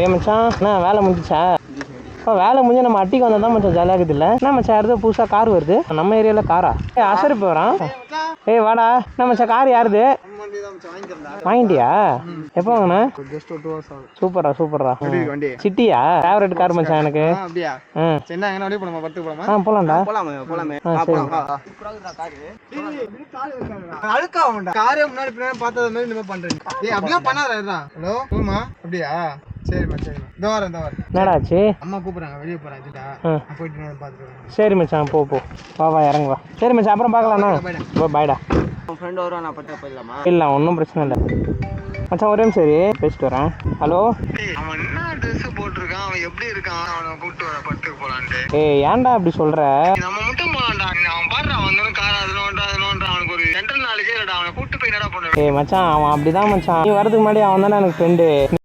ஏய் மச்சான், என்ன வேலை முடிஞ்சிச்சா? வேலை முடிஞ்சு நம்ம அட்டிக்கு வந்தால் தான் மச்சான் ஜாலியாக இருக்குது இல்லை? என்ன மச்சான் யாருதோ புதுசாக கார் வருது நம்ம ஏரியாவில் காரா? அசரிப்பு வரான். வாடா. என்ன மச்சான் கார் யாருது? வாங்கிட்டியா? எப்போ வாங்கினா? சூப்பரா சூப்பரா. சிட்டியா? ஃபேவரட் கார் மச்சான் எனக்கு. போலாம்டா. என்னடாச்சு? அம்மா கூப்பிடுறாங்க, வெளியே போறேன். சரி மச்சான், போ வா இறங்கு வா. சரி மச்சான், அப்புறம் பார்க்கலாம்ண்ணா. பாய்டா. இல்லை ஒன்றும் பிரச்சனை இல்லை மச்சான், ஒரே சரி பேசிட்டு வரேன். ஹலோ, அவன் என்ன ட்ரெஸ் போட்டிருக்கான், அவன் எப்படி இருக்கான், அவனை கூப்பிட்டு வர படத்துக்கு போலான்ட்டு. ஏன்டா அப்படி சொல்ற? நம்ம மட்டும் போலாம்டா. அவன் பாடுறான், அவன் கார் அவனுக்கு ஒரு ஜென்ரல் நாலேஜே இல்லடா. அவனை கூப்பிட்டு போய் என்னடா பண்ணுறேன். மச்சான் அவன் அப்படிதான் மச்சான். நீ வரதுக்கு முன்னாடி அவன் தானே எனக்கு ஃப்ரெண்டு.